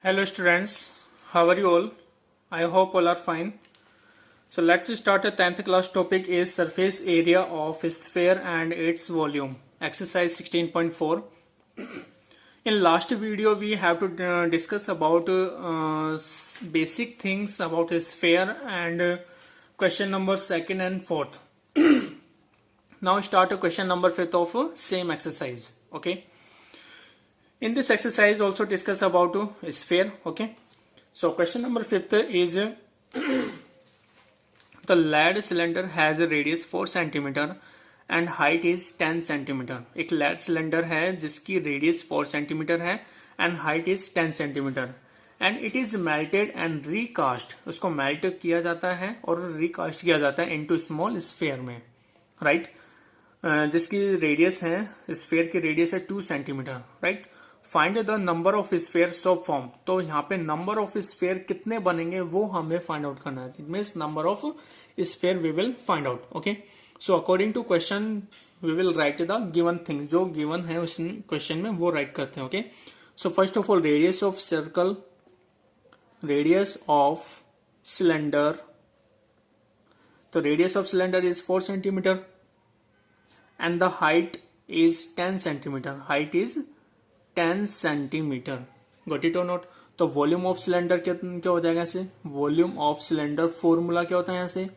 Hello students, how are you all? I hope all are fine. So let's start. The 10th class topic is surface area of a sphere and its volume. Exercise 16.4. In last video we have to discuss about basic things about a sphere and question number 2nd and 4th. Now start question number 5th of same exercise. Okay. In this exercise also discuss about a sphere. Okay. So question number 5th is the lead cylinder has a radius 4 cm and height is 10 cm. एक lead cylinder है जिसकी radius 4 cm है and height is 10 cm and it is melted and recast. उसको melt किया जाता है और recast किया जाता है into small sphere में, right? जिसकी radius है sphere की radius है 2 cm, right? Find the number of spheres of form. तो यहाँ पे नंबर ऑफ स्फेयर कितने बनेंगे वो हमें फाइंड आउट करना है. It means number of sphere we will find out. Okay, so according to question we will write the given thing. जो गिवन है उस क्वेश्चन में वो राइट करते हैं. Okay, so first of all radius of circle, radius of cylinder. तो radius of cylinder is 4 centimetre and the height is 10 centimetre. Height is 10 centimetre. Got it or not? तो volume of cylinder क्या हो जाएगा ऐसे? Volume of cylinder formula क्या होता है यहाँ से?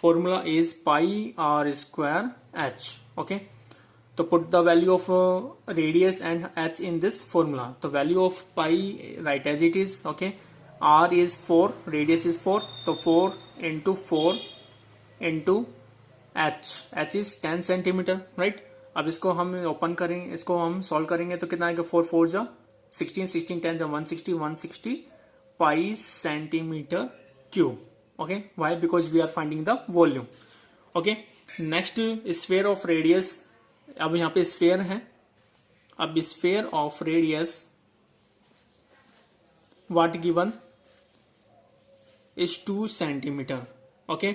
Formula is pi R square H. Okay, तो put the value of radius and H in this formula. तो value of pi write as it is. Okay, R is 4, radius is 4, तो 4 into 4 into H is 10 centimetre, right? अब इसको हम open करेंगे, इसको हम solve करेंगे तो कितना आएगा? 4 4 जा 16, 16 10 जा 160 pi centimetre cube. Okay, why? Because we are finding the volume. Okay, next sphere of radius. अब यहाँ पे स्फेयर है. अब sphere of radius what given is 2 centimetre. Okay,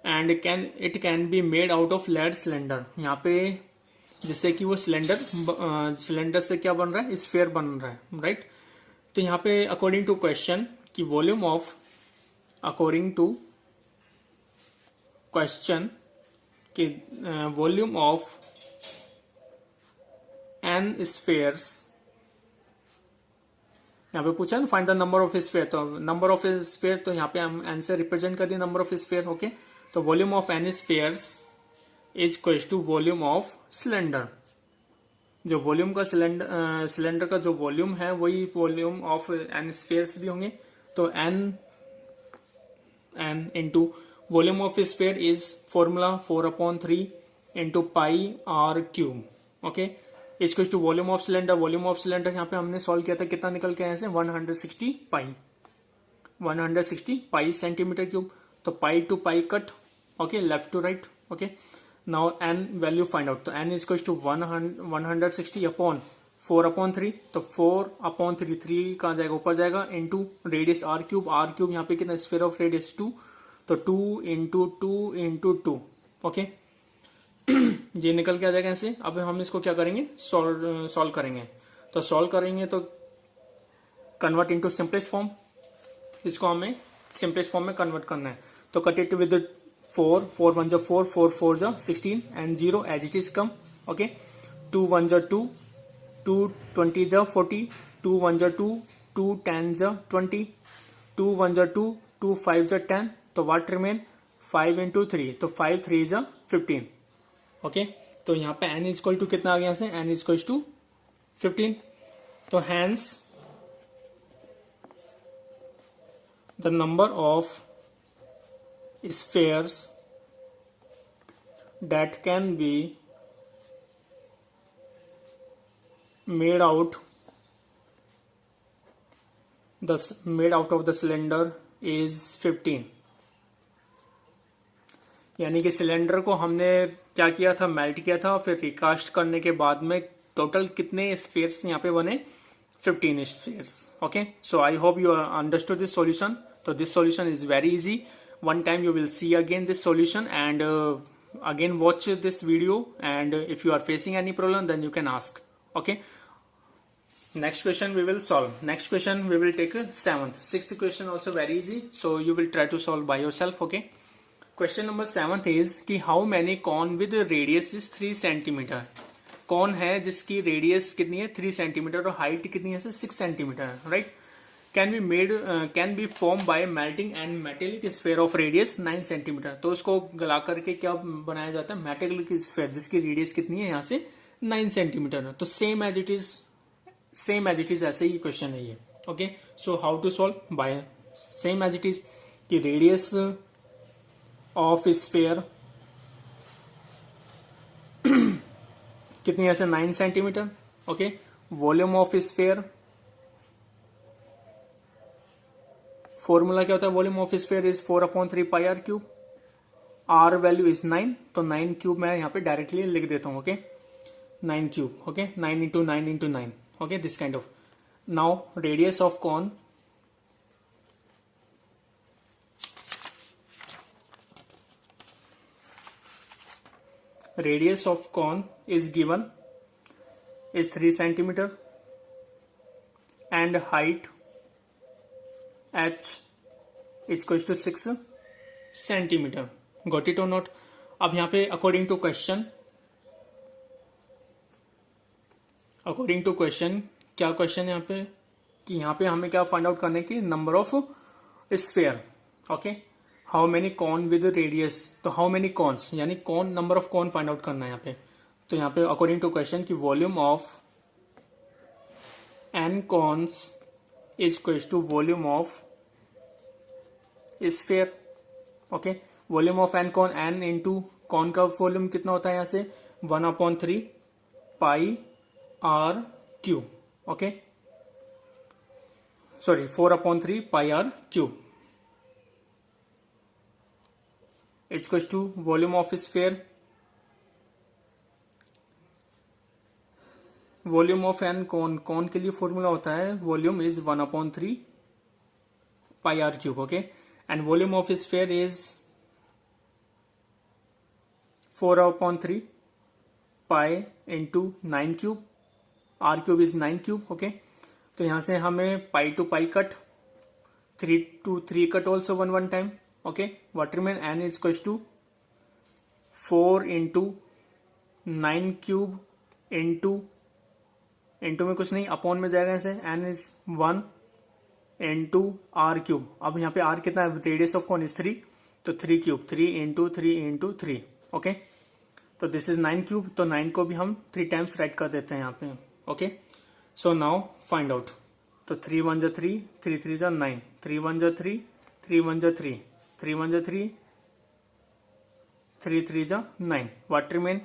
and it can be made out of lead cylinder. यहाँ पे जिससे कि वो सिलेंडर से क्या बन रहा है? स्फेयर बन रहा है, राइट? तो यहाँ पे अकॉर्डिंग टू क्वेश्चन कि volume of, according to question कि वॉल्यूम ऑफ एन स्फेयर्स, यहाँ पे पूछा ना find the number of sphere. तो नंबर ऑफ स्फेयर, तो यहाँ पे हम एन से रिप्रेजेंट कर दिए नंबर ऑफ स्फेयर. ओके, तो volume of n spheres is equal to volume of cylinder. जो वॉल्यूम का सिलेंडर का जो वॉल्यूम है वही वॉल्यूम ऑफ एन स्फेयर्स भी होंगे. तो n into volume of sphere is formula 4/3 into pi are cube. Okay, is to volume of cylinder. Volume of cylinder यहाँ पे हमने सॉल्व किया था, कितना निकल के आया से? 160 पाई सेंटीमीटर क्यूब. तो pi to pi cut. Okay, left to right. Okay, now N value find out. तो एन इज टू 160 अपॉन 4/3. तो 4/3, 3 कहाँ जाएगा? ऊपर जाएगा. Into radius R cube. R cube यहाँ पे कितना? Sphere of radius 2. तो 2 इंटू 2 इंटू 2. ओके, ये निकल के आ जाएगा ऐसे. अब हम इसको क्या करेंगे? सॉल्व करेंगे. तो सॉल्व करेंगे तो कन्वर्ट इंटू सिंपलेस्ट फॉर्म. इसको हमें सिंपलेस्ट फॉर्म में कन्वर्ट करना है. तो कट इट विद 4 4 1 जा 4 4 4 जा 16 and 0 as it is come. Okay, 2 1 जा 2 2 20 जा 40 2 1 जा 2 2 10 जा 20 2 1 जा 2 2 5 जा 10. तो व्हाट रिमेन? 5 इंटू 3. तो 5 3 जा 15. ओके, तो यहाँ पे n इज इक्वल टू कितना आ गया से? n is equal to 15. तो hence the number of spheres that can be made out of the cylinder is 15. यानी कि सिलेंडर को हमने क्या किया था? मेल्ट किया था. फिर रिकास्ट करने के बाद में टोटल कितने स्फीयर्स यहाँ पे बने? 15 spheres. Okay, so I hope you understood this solution. तो this solution is very easy. One time you will see again this solution and again watch this video, and if you are facing any problem then you can ask. Okay, Next question we will solve. Next question we will take 7th. 6th question also very easy, so you will try to solve by yourself. Okay. Question number 7th is कि how many cone with radius is 3 centimeter. कौन है जिसकी radius कितनी है 3 centimetre और height कितनी है 6 centimetre, right. Can be form by melting and metallic sphere of radius 9 centimetre. तो उसको गला करके क्या बनाया जाता है, मेटेलिक स्फेयर जिसकी रेडियस कितनी है यहाँ से 9 सेंटीमीटर. तो सेम एज इट इज ऐसे ही क्वेश्चन है ये. Okay, so how to solve by same as it is कि रेडियस ऑफ स्फेयर कितनी है 9 centimetre. Okay, volume of sphere, formula क्या होता है volume of sphere is 4/3 pi are cube. R value is 9, तो 9 क्यूब मैं यहाँ पे डायरेक्टली लिख देता हूँ. Okay, 9 cube. Okay, 9 into 9 into 9. Okay, this kind of. Now radius of cone, radius of cone is given is 3 centimeter and height h is equals to 6 centimeter. Got it or not? अब यहाँ पे according to question क्या question है यहाँ पे कि यहाँ पे हमें क्या फाइंड आउट करने की number of sphere. Okay, how many cone with radius, तो हाउ मेनी कॉन्स यानी cone number of cone find out करना है यहाँ पे. तो यहाँ पे अकॉर्डिंग टू क्वेश्चन की volume of N cones is equal to volume of sphere. Okay, volume of N cone, N into cone का वॉल्यूम कितना होता है यहाँ से 1/3 pi are cube. Okay, sorry 4/3 pi are cube. It's equals to volume of sphere, volume of N cone के लिए formula होता है volume is 1/3 pi are cube. Okay, and volume of sphere is 4/3 pi into 9 cube. R cube is 9 cube. Okay, तो यहां से हमें pi to pi cut, 3 to 3 cut also 1 time. Okay, what remain n is equals to 4 into 9 cube into में कुछ नहीं, upon में जाएगा ऐसे, n is 1 into R cube. अब यहाँ पे r कितना है, रेडियस ऑफ कॉन इज 3, तो 3 क्यूब, 3 इंटू 3 इंटू 3. ओके, तो दिस इज 9 क्यूब, तो 9 को भी हम 3 टाइम्स राइट कर देते हैं यहाँ पे. Okay, so now find out. तो 3 1 जा 3, 3 3 जा 9, 3 1 जा 3, 3 1 जा 3, 3 1 जा 3, 3 3 जा 9. What remain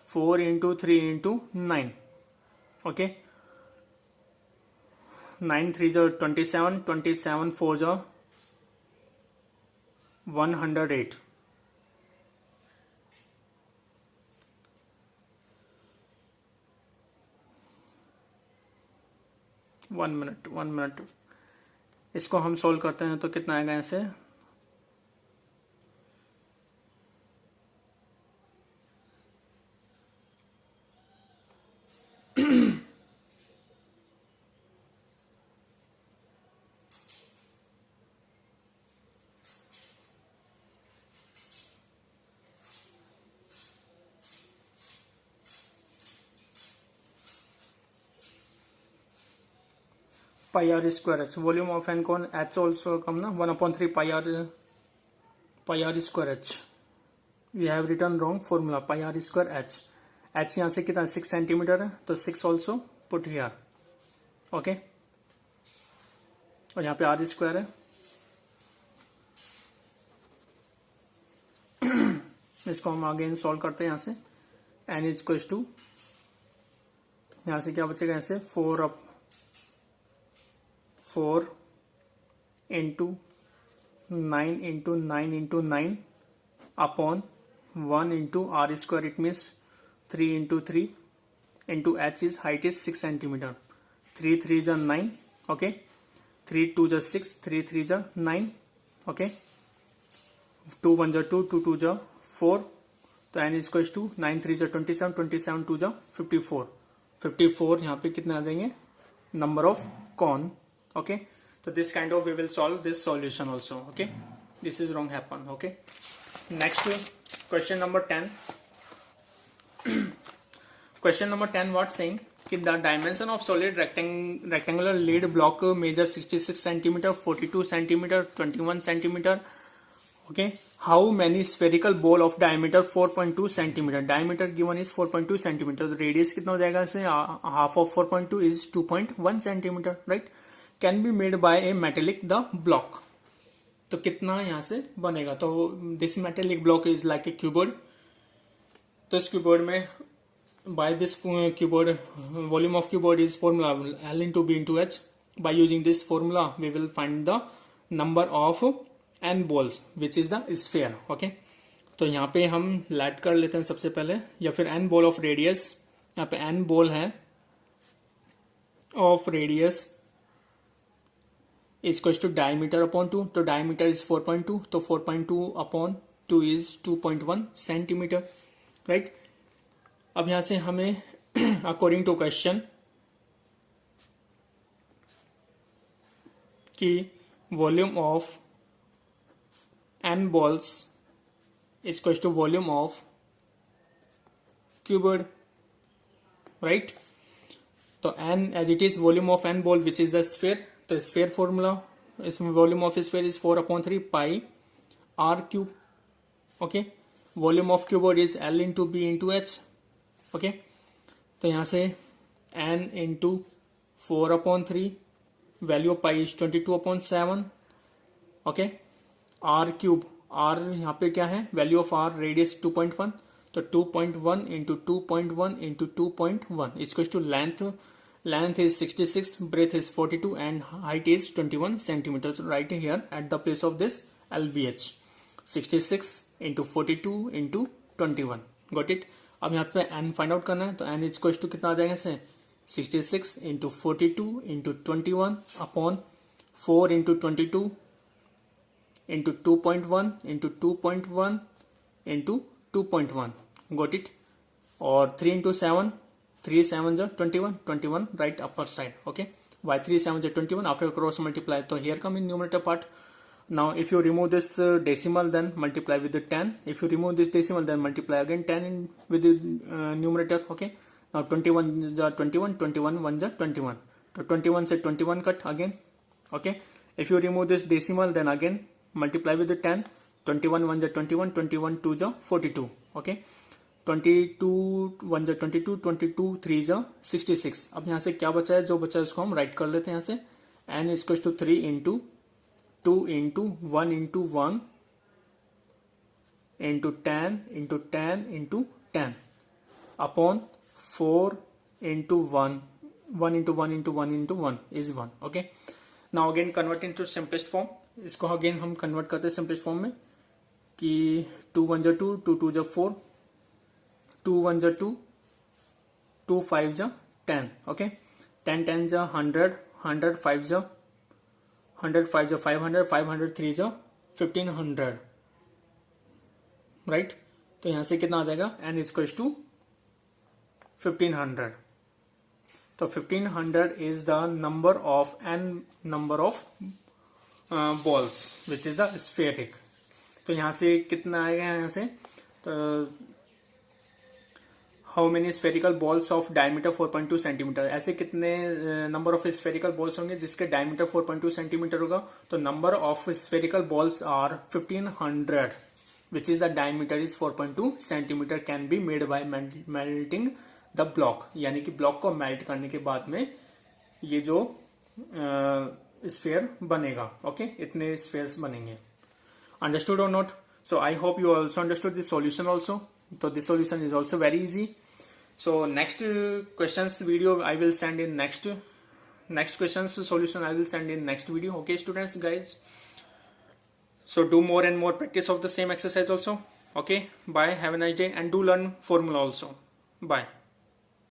4 into 3 into 9. Okay, 9 3 जा 27, 27 4 जा 108. वन मिनट इसको हम सोल्व करते हैं तो कितना आएगा ऐसे. Pi R square H, volume of N cone H also come ना 1/3 pi R square H. We have written wrong formula. Pi R square H, H यहाँ से कितना 6 सेंटीमीटर है, तो 6 ऑल्सो पुट हियर. ओके, और यहाँ पे आर स्क्वायर है. इसको हम अगेन सॉल्व करते हैं यहाँ से. एन इज इक्वल्स टू, यहाँ से क्या बचेगा ऐसे 4 into 9 into 9 into 9 upon 1 into R square. It means 3 into 3 into H is height is 6 centimetre. 3 3 जा 9. ओके, 3 2 जा 6, 3 3 जा 9. ओके, 2 1 जा 2, 2 2 जा 4. तो एन इज इक्वल्स टू 9 3 जा 27, 27 2 जा 54. 54 यहाँ पे कितने आ जाएंगे number of cone. Okay, so this kind of we will solve this solution also. Okay, this is wrong happen. Okay, next question number 10. Question number 10 what saying कि the dimension of solid rectangular lead block measure 66 centimeter, 42 centimeter, 21 centimeter. Okay, how many spherical ball of diameter 4.2 centimeter, diameter given is 4.2 centimeter, तो radius कितना हो जाएगा इसे, half of 4.2 is 2.1 centimeter, right, can be made by a metallic the block. तो कितना यहाँ से बनेगा, तो this metallic block is like a cuboid. तो इस cuboid में by this cuboid volume of cuboid is formula L into B into H. By using this formula we will find the number of n balls which is the sphere. Okay, तो यहाँ पे हम late कर लेते हैं सबसे पहले, या फिर n ball of radius, यहाँ पे n ball है of radius is equals to diameter upon 2, तो diameter is 4.2, तो 4.2 upon 2 is 2.1 centimeter, right. अब यहां से हमें अकॉर्डिंग टू क्वेश्चन कि volume of n balls is equals to volume of cuboid, right. तो n as it is volume of n ball which is the sphere, तो sphere formula इसमें volume of sphere is 4/3 pi r cube. Okay, volume of cuboid is L into B into H. Okay, तो यहाँ से n into 4/3, value of pi is 22/7. Okay, r cube, r यहाँ पे क्या है, value of r radius 2.1, तो 2.1 into 2.1 into 2.1 is to length is 66, breadth is 42 and height is 21 centimetre. तो write here at the place of this LBH 66 into 42 into 21. Got it. अब यहाँ पे n find out करना है, तो n is to कितना आ जाएगा इसे, 66 into 42 into 21 upon 4 into 22 into 2.1 into 2.1 into 2.1. Got it. और 3 इंटू 7, 3 7 जो 21 right upper side. Okay, by 3 7 जो 21 आफ्टर क्रॉस मल्टीप्लाई, तो here come in numerator part. Now if you remove this decimal then multiply with the 10. If you remove this decimal then multiply again 10 with the numerator. Okay, now 21 ja 21, 21 1 ja 21, so 21 से 21 cut again. Okay, if you remove this decimal then again multiply with the 10. 21 1 ja 21, 21 2 ja 42. Okay, 22 1 ja 22, 22 3 ja 66. अब यहाँ से क्या बचा है, जो बचा है उसको हम राइट कर लेते हैं. यहाँ से n is equals to 3 into 2 into 1 into 1 into 10 into 10 into 10 upon 4 into 1 into 1 into 1 into 1 is 1. Okay, now again convert into simplest form. इसको again हम convert करते हैं simplest form में कि 2 1 जा 2, 2 2 जा 4, 2 1 जा 2, 2 5 जा 10. Okay, 10 10 जा 100, 100 5 जा 100 5 जो 500, 500 3 जो 1500, राइट. तो यहां से कितना आ जाएगा, n इज इक्वल टू 1500. तो 1500 is the number of balls which is the spheric. तो यहां से कितना आएगा, यहां से तो how many spherical balls of diameter 4.2 centimetre, ऐसे कितने नंबर ऑफ स्फेरिकल बॉल्स होंगे जिसके डायमीटर 4.2 सेंटीमीटर होगा. तो number of spherical balls are 1500 which is the diameter is 4.2 centimetre can be made by melting the block. यानी कि block को melt करने के बाद में ये जो स्फेयर बनेगा. ओके, इतने स्फेयर्स बनेंगे. अंडरस्टूड और not? So I hope you also understood this solution also. So this solution is also very easy. So next questions video I will send in next questions solution I will send in next video. Okay students, guys, so do more and more practice of the same exercise also. Okay, bye, have a nice day, and do learn formula also. Bye.